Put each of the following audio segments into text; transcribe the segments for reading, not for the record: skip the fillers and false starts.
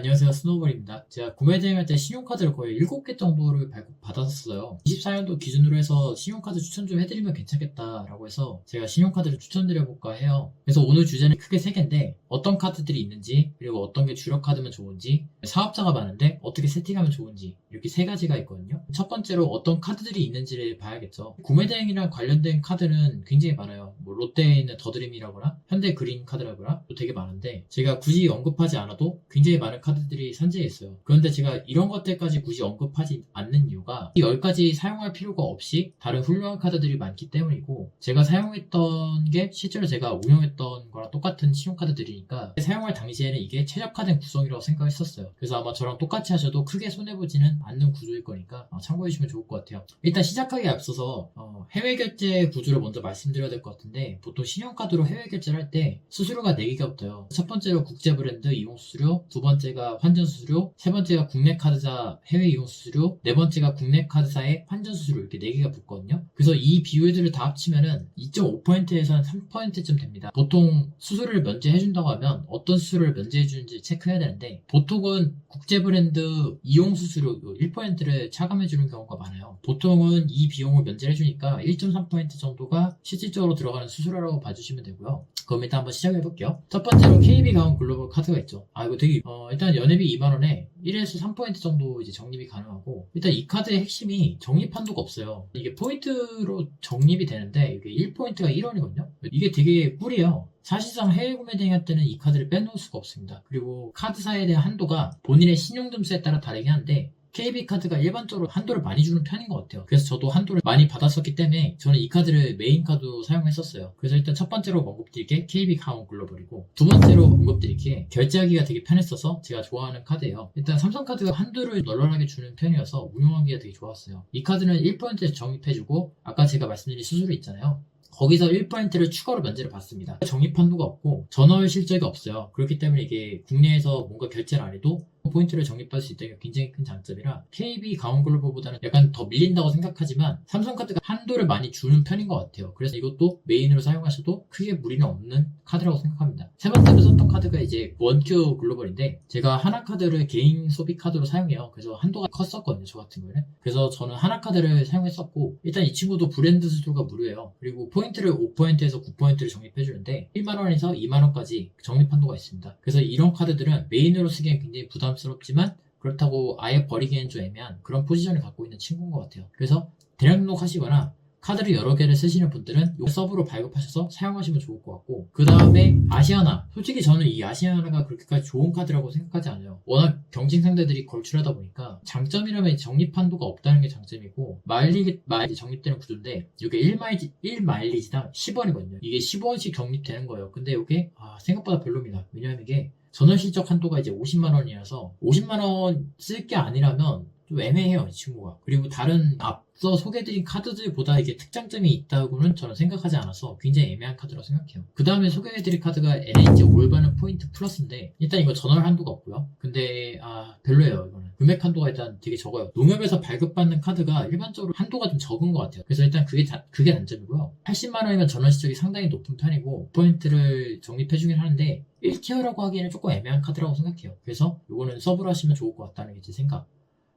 안녕하세요. 스노우볼입니다. 제가 구매 대행할 때 신용카드를 거의 7개 정도를 발급받았었어요. 24년도 기준으로 해서 신용카드 추천 좀 해드리면 괜찮겠다라고 해서 제가 신용카드를 추천드려볼까 해요. 그래서 오늘 주제는 크게 3개인데 어떤 카드들이 있는지, 그리고 어떤 게 주력 카드면 좋은지, 사업자가 많은데 어떻게 세팅하면 좋은지, 이렇게 3가지가 있거든요. 첫 번째로 어떤 카드들이 있는지를 봐야겠죠. 구매 대행이랑 관련된 카드는 굉장히 많아요. 뭐 롯데에 있는 더드림이라거나 현대 그린 카드라거나 또 되게 많은데 제가 굳이 언급하지 않아도 굉장히 많은 카드들이 산재해 있어요. 그런데 제가 이런 것들까지 굳이 언급하지 않는 이유가 이 10가지 사용할 필요가 없이 다른 훌륭한 카드들이 많기 때문이고, 제가 사용했던 게 실제로 제가 운영했던 거랑 똑같은 신용카드들이니까 사용할 당시에는 이게 최적화된 구성이라고 생각했었어요. 그래서 아마 저랑 똑같이 하셔도 크게 손해보지는 않는 구조일 거니까 참고해주시면 좋을 것 같아요. 일단 시작하기에 앞서서 해외 결제 구조를 먼저 말씀드려야 될 것 같은데, 보통 신용카드로 해외 결제를 할 때 수수료가 4개가 붙어요. 첫 번째로 국제 브랜드 이용 수수료, 두 번째가 환전 수수료, 세 번째가 국내 카드사 해외 이용 수수료, 네 번째가 국내 카드사의 환전 수수료, 이렇게 4개가 붙거든요. 그래서 이 비율들을 다 합치면은 2.5%에서 한 3%쯤 됩니다. 보통 수수료를 면제해준다고 하면 어떤 수수료를 면제해주는지 체크해야 되는데, 보통은 국제 브랜드 이용 수수료 1%를 차감해주는 경우가 많아요. 보통은 이 비용을 면제를 해주니까 1.3% 정도가 실질적으로 들어가는 수수료라고 봐주시면 되고요. 그럼 일단 한번 시작해볼게요. 첫 번째로 KB 가온 글로벌 카드가 있죠. 이거 되게 일단 연회비 2만원에 1에서 3% 정도 이제 적립이 가능하고, 일단 이 카드의 핵심이 적립 한도가 없어요. 이게 포인트로 적립이 되는데 이게 1포인트가 1원이거든요. 이게 되게 꿀이에요. 사실상 해외 구매 대행할 때는 이 카드를 빼놓을 수가 없습니다. 그리고 카드사에 대한 한도가 본인의 신용 점수에 따라 다르긴 한데 KB카드가 일반적으로 한도를 많이 주는 편인 것 같아요. 그래서 저도 한도를 많이 받았었기 때문에 저는 이 카드를 메인 카드로 사용했었어요. 그래서 일단 첫 번째로 언급드릴 게 KB 가온 글로벌이고, 두 번째로 언급드릴 게 결제하기가 되게 편했어서 제가 좋아하는 카드예요. 일단 삼성카드가 한도를 널널하게 주는 편이어서 운용하기가 되게 좋았어요. 이 카드는 1%에서 적립해주고, 아까 제가 말씀드린 수수료 있잖아요. 거기서 1%를 추가로 면제를 받습니다. 적립 한도가 없고 전월 실적이 없어요. 그렇기 때문에 이게 국내에서 뭔가 결제를 안 해도 포인트를 적립할 수 있다는 게 굉장히 큰 장점이라, KB 가온글로벌보다는 약간 더 밀린다고 생각하지만 삼성카드가 한도를 많이 주는 편인 것 같아요. 그래서 이것도 메인으로 사용하셔도 크게 무리는 없는 카드라고 생각합니다. 세 번째로 썼던 카드가 이제 원큐 글로벌인데, 제가 하나카드를 개인 소비 카드로 사용해요. 그래서 한도가 컸었거든요, 저 같은 경우는. 그래서 저는 하나카드를 사용했었고, 일단 이 친구도 브랜드 수수료가 무료예요. 그리고 포인트를 5%에서 9%를 적립해주는데 1만원에서 2만원까지 적립 한도가 있습니다. 그래서 이런 카드들은 메인으로 쓰기엔 굉장히 부담스럽지만 그렇다고 아예 버리기엔 좀 애매한 그런 포지션을 갖고 있는 친구인 것 같아요. 그래서 대량 등록하시거나 카드를 여러 개를 쓰시는 분들은 이 서브로 발급하셔서 사용하시면 좋을 것 같고, 그 다음에 아시아나. 솔직히 저는 이 아시아나가 그렇게까지 좋은 카드라고 생각하지 않아요. 워낙 경쟁 상대들이 걸출하다 보니까 장점이라면 적립 한도가 없다는 게 장점이고, 마일리지 적립되는 구조인데 이게 1마일리지당 10원이거든요. 이게 15원씩 적립되는 거예요. 근데 이게 생각보다 별로입니다. 왜냐하면 이게 전월 실적 한도가 이제 50만원이라서 50만원 쓸 게 아니라면 좀 애매해요, 이 친구가. 그리고 다른 앞서 소개해드린 카드들보다 이게 특장점이 있다고는 저는 생각하지 않아서 굉장히 애매한 카드라고 생각해요. 그 다음에 소개해드릴 카드가 NH 올바른 포인트 플러스인데, 일단 이거 전월 한도가 없고요. 근데 별로예요. 이거는 금액 한도가 일단 되게 적어요. 농협에서 발급받는 카드가 일반적으로 한도가 좀 적은 것 같아요. 그래서 일단 그게 단점이고요. 80만원이면 전월 실적이 상당히 높은 편이고 포인트를 적립해주긴 하는데 1티어라고 하기에는 조금 애매한 카드라고 생각해요. 그래서 이거는 서브로 하시면 좋을 것 같다는 게 제 생각.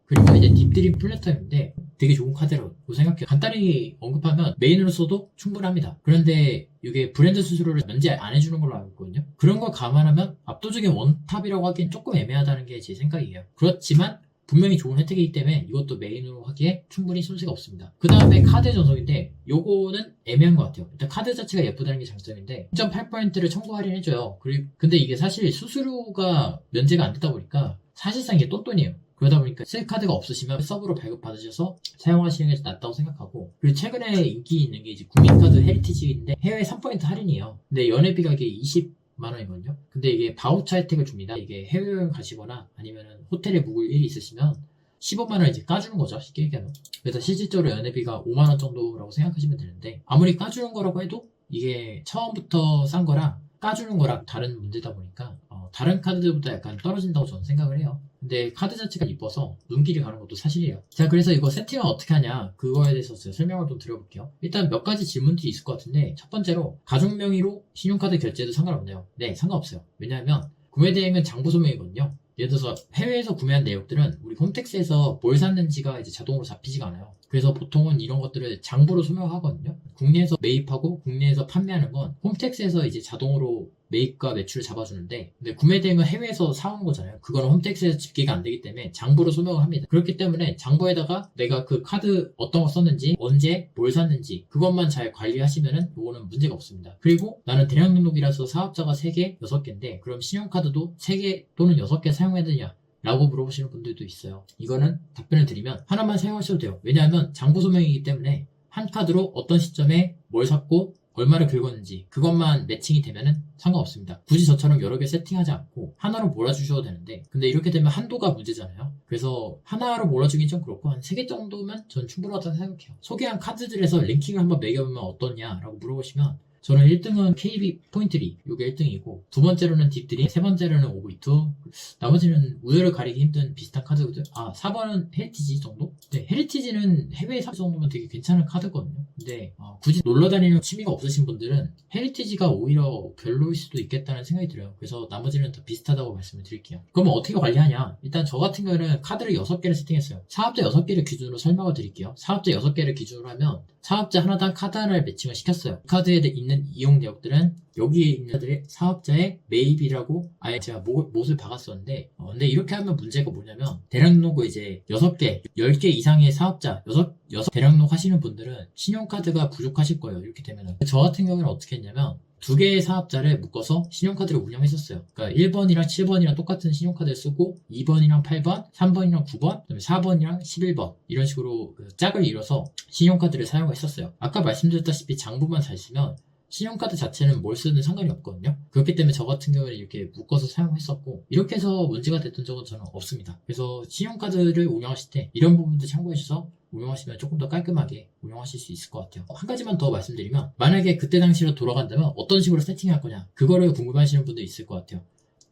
그리고 이제 딥드림 플래텀인데 되게 좋은 카드라고 생각해요. 간단히 언급하면 메인으로 써도 충분합니다. 그런데 이게 브랜드 수수료를 면제 안 해주는 걸로 알고 있거든요. 그런 걸 감안하면 압도적인 원탑이라고 하기엔 조금 애매하다는 게 제 생각이에요. 그렇지만 분명히 좋은 혜택이기 때문에 이것도 메인으로 하기에 충분히 손색이 없습니다. 그 다음에 카드 전송인데 요거는 애매한 것 같아요. 일단 카드 자체가 예쁘다는 게 장점인데 0.8%를 청구 할인해줘요. 근데 이게 사실 수수료가 면제가 안 되다 보니까 사실상 이게 똔똔이에요. 그러다 보니까 셀카드가 없으시면 서브로 발급받으셔서 사용하시는 게 낫다고 생각하고, 그리고 최근에 인기 있는 게 이제 국민카드 헤리티지인데 해외 3% 할인이에요. 근데 연회비가 이게 20만원이거든요. 근데 이게 바우처 혜택을 줍니다. 이게 해외여행 가시거나 아니면 호텔에 묵을 일이 있으시면 15만원 이제 까주는 거죠, 쉽게 얘기하면. 그래서 실질적으로 연회비가 5만원 정도라고 생각하시면 되는데, 아무리 까주는 거라고 해도 이게 처음부터 싼 거랑 까주는 거랑 다른 문제다 보니까 다른 카드들보다 약간 떨어진다고 저는 생각을 해요. 근데 카드 자체가 이뻐서 눈길이 가는 것도 사실이에요. 자, 그래서 이거 세팅을 어떻게 하냐, 그거에 대해서 제가 설명을 좀 드려볼게요. 일단 몇 가지 질문들이 있을 것 같은데, 첫 번째로 가족 명의로 신용카드 결제도 상관없나요? 네, 상관없어요. 왜냐하면 구매 대행은 장부 소명이거든요. 예를 들어서 해외에서 구매한 내역들은 우리 홈택스에서 뭘 샀는지가 이제 자동으로 잡히지가 않아요. 그래서 보통은 이런 것들을 장부로 소명하거든요. 국내에서 매입하고 국내에서 판매하는 건 홈택스에서 이제 자동으로 매입과 매출을 잡아주는데, 근데 구매 대행은 해외에서 사온 거잖아요. 그거는 홈택스에서 집계가 안 되기 때문에 장부로 소명을 합니다. 그렇기 때문에 장부에다가 내가 그 카드 어떤 거 썼는지, 언제 뭘 샀는지 그것만 잘 관리하시면은 요거는 문제가 없습니다. 그리고 나는 대량 등록이라서 사업자가 3개, 6개인데 그럼 신용카드도 3개 또는 6개 사용해야 되냐? 라고 물어보시는 분들도 있어요. 이거는 답변을 드리면 하나만 사용하셔도 돼요. 왜냐하면 장부 소명이기 때문에 한 카드로 어떤 시점에 뭘 샀고 얼마를 긁었는지 그것만 매칭이 되면은 상관없습니다. 굳이 저처럼 여러 개 세팅하지 않고 하나로 몰아주셔도 되는데, 근데 이렇게 되면 한도가 문제잖아요. 그래서 하나로 몰아주긴 좀 그렇고 한 3개 정도면 전 충분하다고 생각해요. 소개한 카드들에서 랭킹을 한번 매겨보면 어떠냐라고 물어보시면, 저는 1등은 KB 포인트리, 이게 1등이고, 두 번째로는 딥드림, 세 번째로는 오브이투, 나머지는 우열을 가리기 힘든 비슷한 카드거든. 4번은 헤리티지 정도? 네, 헤리티지는 해외 사 정도면 되게 괜찮은 카드거든요. 근데 굳이 놀러 다니는 취미가 없으신 분들은 헤리티지가 오히려 별로일 수도 있겠다는 생각이 들어요. 그래서 나머지는 다 비슷하다고 말씀을 드릴게요. 그러면 어떻게 관리하냐? 일단 저 같은 경우는 카드를 6개를 세팅했어요. 사업자 6개를 기준으로 설명을 드릴게요. 사업자 6개를 기준으로 하면 사업자 하나당 카드 하나를 매칭을 시켰어요. 카드에 있는 이용 내역들은 여기에 있는 사업자의 매입이라고 아예 제가 못을 박았었는데, 근데 이렇게 하면 문제가 뭐냐면, 대량록 이제 6개, 10개 이상의 사업자, 6 대량록 하시는 분들은 신용카드가 부족하실 거예요. 이렇게 되면은. 저 같은 경우는 어떻게 했냐면, 2개의 사업자를 묶어서 신용카드를 운영했었어요. 그러니까 1번이랑 7번이랑 똑같은 신용카드를 쓰고 2번이랑 8번, 3번이랑 9번, 그다음에 4번이랑 11번 이런 식으로 그 짝을 이뤄서 신용카드를 사용했었어요. 아까 말씀드렸다시피 장부만 잘 쓰면 신용카드 자체는 뭘 쓰든 상관이 없거든요. 그렇기 때문에 저 같은 경우는 이렇게 묶어서 사용했었고, 이렇게 해서 문제가 됐던 적은 저는 없습니다. 그래서 신용카드를 운영하실 때 이런 부분도 참고해 주셔서 운영하시면 조금 더 깔끔하게 운영하실 수 있을 것 같아요. 한 가지만 더 말씀드리면, 만약에 그때 당시로 돌아간다면 어떤 식으로 세팅할 거냐, 그거를 궁금해하시는 분도 있을 것 같아요.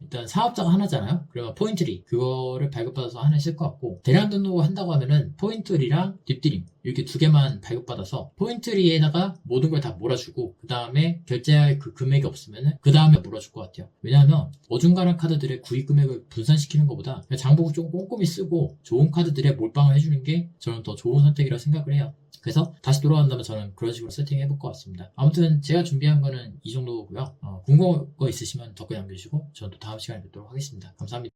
일단 사업자가 하나잖아요. 그러면 포인트리 그거를 발급받아서 하나 쓸 것 같고, 대량 등록을 한다고 하면은 포인트리랑 딥드림 이렇게 2개만 발급받아서 포인트리에다가 모든 걸 다 몰아주고, 그 다음에 결제할 그 금액이 없으면은 그 다음에 몰아줄 것 같아요. 왜냐하면 어중간한 카드들의 구입 금액을 분산시키는 것보다 그냥 장부 좀 꼼꼼히 쓰고 좋은 카드들에 몰빵을 해주는 게 저는 더 좋은 선택이라고 생각을 해요. 그래서 다시 돌아간다면 저는 그런 식으로 세팅해볼 것 같습니다. 아무튼 제가 준비한 거는 이 정도고요. 궁금한 거 있으시면 댓글 남겨주시고 저는 또 다음 시간에 뵙도록 하겠습니다. 감사합니다.